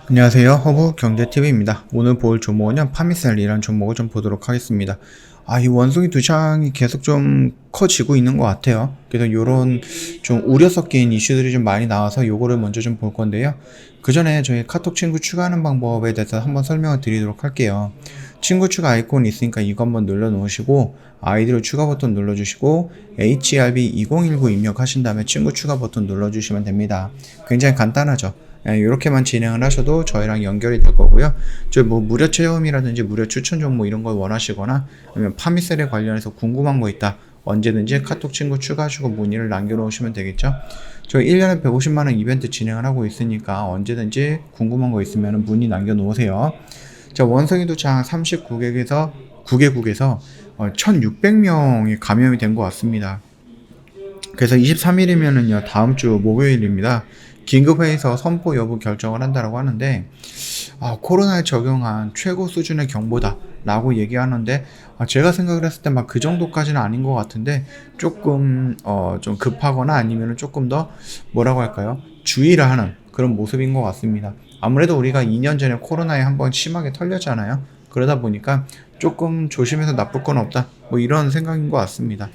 안녕하세요, 허브경제TV입니다. 오늘 볼 종목은요, 파미셀이라는 종목을 좀 보도록 하겠습니다. 이 원숭이 두창이 계속 좀 커지고 있는 것 같아요. 그래서 요런 좀 우려 섞인 이슈들이 좀 많이 나와서 요거를 먼저 좀 볼 건데요. 그 전에 저희 카톡 친구 추가하는 방법에 대해서 한번 설명을 드리도록 할게요. 친구 추가 아이콘이 있으니까 이거 한번 눌러 놓으시고 아이디로 추가 버튼 눌러주시고 HRB2019 입력하신 다음에 친구 추가 버튼 눌러주시면 됩니다. 굉장히 간단하죠. 이렇게만 진행을 하셔도 저희랑 연결이 될 거고요. 저 뭐 무료 체험이라든지 무료 추천 종목 이런 걸 원하시거나 아니면 파미셀에 관련해서 궁금한 거 있다, 언제든지 카톡 친구 추가하시고 문의를 남겨놓으시면 되겠죠. 저희 1년에 150만원 이벤트 진행을 하고 있으니까 언제든지 궁금한 거 있으면 문의 남겨놓으세요. 자, 원숭이 두창 39개국에서 1600명이 감염이 된 것 같습니다. 그래서 23일이면은요, 다음 주 목요일입니다. 긴급회의에서 선포 여부 결정을 한다라고 하는데, 코로나에 적용한 최고 수준의 경보다 라고 얘기하는데, 제가 생각을 했을 때 막 그 정도까지는 아닌 것 같은데, 조금 좀 급하거나 아니면 조금 더 뭐라고 할까요, 주의를 하는 그런 모습인 것 같습니다. 아무래도 우리가 2년 전에 코로나에 한번 심하게 털렸잖아요. 그러다 보니까 조금 조심해서 나쁠 건 없다, 뭐 이런 생각인 것 같습니다.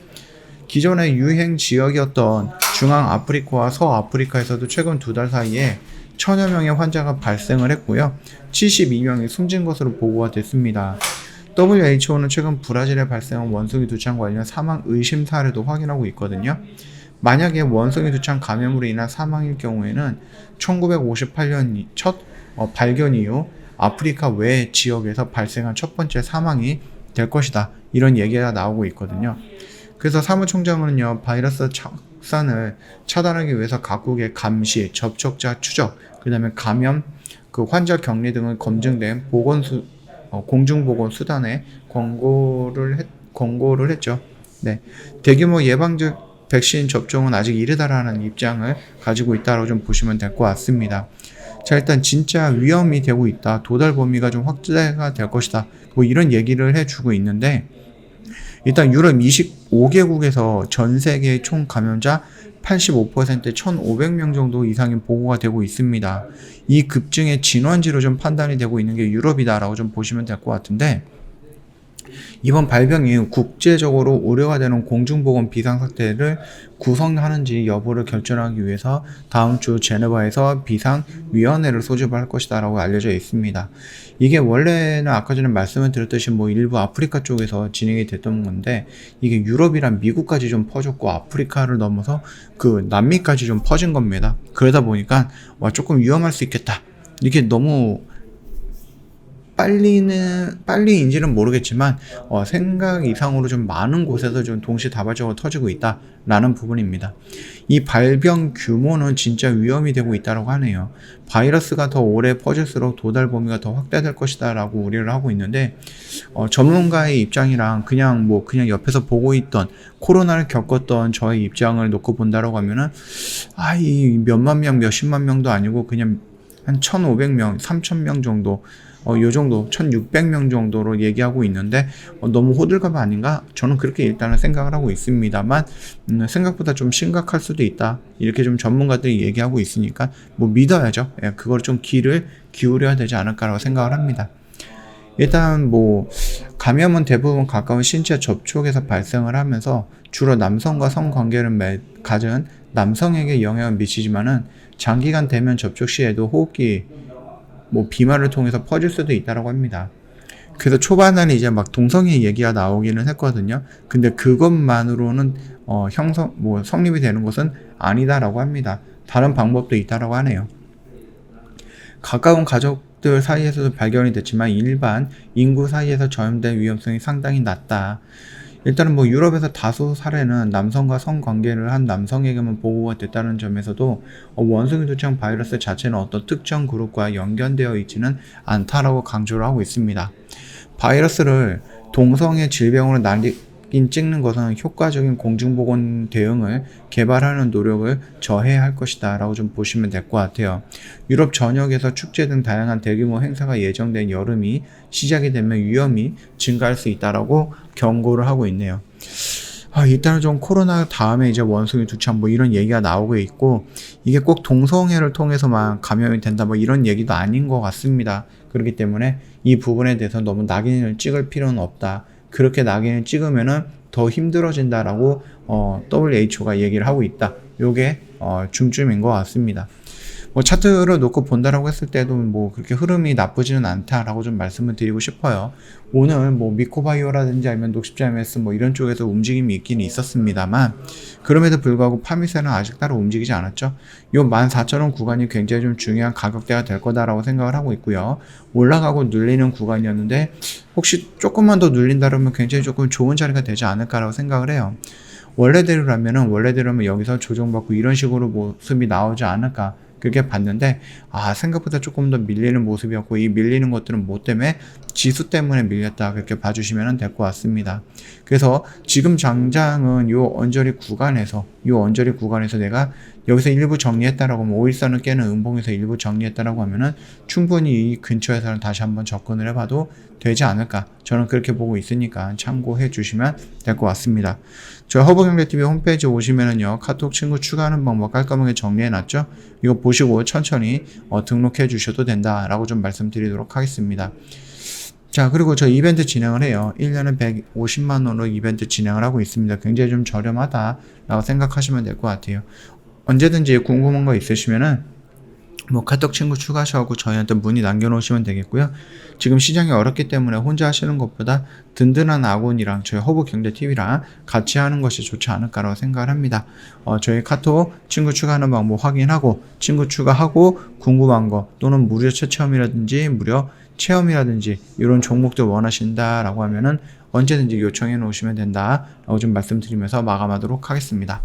기존의 유행 지역이었던 중앙아프리카와 서아프리카에서도 최근 2달 사이에 1000여 명의 환자가 발생을 했고요. 72명이 숨진 것으로 보고가 됐습니다. WHO는 최근 브라질에 발생한 원숭이 두창 관련 사망 의심 사례도 확인하고 있거든요. 만약에 원숭이 두창 감염으로 인한 사망일 경우에는 1958년 첫 발견 이후 아프리카 외 지역에서 발생한 첫 번째 사망이 될 것이다, 이런 얘기가 나오고 있거든요. 그래서 사무총장은요, 바이러스 확산을 차단하기 위해서 각국의 감시, 접촉자 추적, 그 다음에 감염, 환자 격리 등을 검증된 공중보건 수단에 권고를 했죠. 네. 대규모 예방적 백신 접종은 아직 이르다라는 입장을 가지고 있다고 좀 보시면 될 것 같습니다. 자, 일단 진짜 위험이 되고 있다, 도달 범위가 좀 확대가 될 것이다, 뭐 이런 얘기를 해주고 있는데, 일단 유럽 25개국에서 전 세계의 총 감염자 85% 1,500명 정도 이상이 보고가 되고 있습니다. 이 급증의 진원지로 좀 판단이 되고 있는 게 유럽이다라고 좀 보시면 될 것 같은데, 이번 발병이 국제적으로 우려가 되는 공중보건 비상사태를 구성하는지 여부를 결정하기 위해서 다음 주 제네바에서 비상위원회를 소집을 할 것이다라고 알려져 있습니다. 이게 원래는 아까 전에 말씀을 드렸듯이 일부 아프리카 쪽에서 진행이 됐던 건데, 이게 유럽이랑 미국까지 좀 퍼졌고 아프리카를 넘어서 남미까지 좀 퍼진 겁니다. 그러다 보니까 조금 위험할 수 있겠다, 이게 너무 빨리인지는 모르겠지만 생각 이상으로 좀 많은 곳에서 좀 동시다발적으로 터지고 있다라는 부분입니다. 이 발병 규모는 진짜 위험이 되고 있다고 하네요. 바이러스가 더 오래 퍼질수록 도달 범위가 더 확대될 것이다라고 우려를 하고 있는데, 전문가의 입장이랑 그냥 옆에서 보고 있던, 코로나를 겪었던 저의 입장을 놓고 본다라고 하면은 이 몇만 명, 몇십만 명도 아니고 그냥 한 1,500명, 3,000명 정도, 요 정도 1,600명 정도로 얘기하고 있는데, 너무 호들갑 아닌가? 저는 그렇게 일단은 생각을 하고 있습니다만, 생각보다 좀 심각할 수도 있다, 이렇게 좀 전문가들이 얘기하고 있으니까 믿어야죠. 그걸 좀 귀를 기울여야 되지 않을까라고 생각을 합니다. 일단 감염은 대부분 가까운 신체 접촉에서 발생을 하면서 주로 남성과 성관계를 가진 남성에게 영향을 미치지만은 장기간 대면 접촉 시에도 호흡기 비말을 통해서 퍼질 수도 있다고 합니다. 그래서 초반에는 이제 동성애 얘기가 나오기는 했거든요. 근데 그것만으로는 성립이 되는 것은 아니다라고 합니다. 다른 방법도 있다라고 하네요. 가까운 가족들 사이에서도 발견이 됐지만 일반 인구 사이에서 전염될 위험성이 상당히 낮다. 일단은 유럽에서 다수 사례는 남성과 성관계를 한 남성에게만 보고가 됐다는 점에서도 원숭이 두창 바이러스 자체는 어떤 특정 그룹과 연결되어 있지는 않다라고 강조를 하고 있습니다. 바이러스를 동성애 질병으로 나뉘기 찍긴 찍는 것은 효과적인 공중보건 대응을 개발하는 노력을 저해야 할 것이다 라고 좀 보시면 될 것 같아요. 유럽 전역에서 축제 등 다양한 대규모 행사가 예정된 여름이 시작이 되면 위험이 증가할 수 있다라고 경고를 하고 있네요. 일단은 좀 코로나 다음에 이제 원숭이 두창 뭐 이런 얘기가 나오고 있고, 이게 꼭 동성애를 통해서만 감염이 된다 뭐 이런 얘기도 아닌 것 같습니다. 그렇기 때문에 이 부분에 대해서 너무 낙인을 찍을 필요는 없다. 그렇게 낙인을 찍으면은 더 힘들어진다라고 WHO가 얘기를 하고 있다. 요게 중점인 것 같습니다. 뭐 차트를 놓고 본다라고 했을 때도 뭐 그렇게 흐름이 나쁘지는 않다라고 좀 말씀을 드리고 싶어요. 오늘 뭐 미코바이오라든지 아니면 녹십자 MS 뭐 이런 쪽에서 움직임이 있긴 있었습니다만, 그럼에도 불구하고 파미세는 아직 따로 움직이지 않았죠. 요 14,000원 구간이 굉장히 좀 중요한 가격대가 될 거다라고 생각을 하고 있고요. 올라가고 눌리는 구간이었는데 혹시 조금만 더 눌린다면 굉장히 조금 좋은 자리가 되지 않을까라고 생각을 해요. 원래대로라면 여기서 조정받고 이런 식으로 모습이 나오지 않을까 그렇게 봤는데, 생각보다 조금 더 밀리는 모습이었고, 이 밀리는 것들은 뭐 때문에? 지수 때문에 밀렸다, 그렇게 봐주시면 될 것 같습니다. 그래서 지금 장장은 요 언저리 구간에서 내가 여기서 일부 정리했다라고 하면, 5일선을 깨는 음봉에서 일부 정리했다라고 하면은 충분히 이 근처에서는 다시 한번 접근을 해봐도 되지 않을까, 저는 그렇게 보고 있으니까 참고해 주시면 될 것 같습니다. 저희 허브경제TV 홈페이지 오시면은요, 카톡 친구 추가하는 방법 깔끔하게 정리해 놨죠. 이거 보시고 천천히 등록해 주셔도 된다라고 좀 말씀드리도록 하겠습니다. 자, 그리고 저 이벤트 진행을 해요. 1년에 150만 원으로 이벤트 진행을 하고 있습니다. 굉장히 좀 저렴하다라고 생각하시면 될 것 같아요. 언제든지 궁금한 거 있으시면은 뭐 카톡 친구 추가하셔서 저희한테 문의 남겨놓으시면 되겠고요. 지금 시장이 어렵기 때문에 혼자 하시는 것보다 든든한 아군이랑 저희 허브경제TV랑 같이 하는 것이 좋지 않을까라고 생각을 합니다. 저희 카톡 친구 추가하는 방법 확인하고, 친구 추가하고 궁금한 거 또는 무료 체험이라든지 이런 종목들 원하신다라고 하면은 언제든지 요청해 놓으시면 된다라고 좀 말씀드리면서 마감하도록 하겠습니다.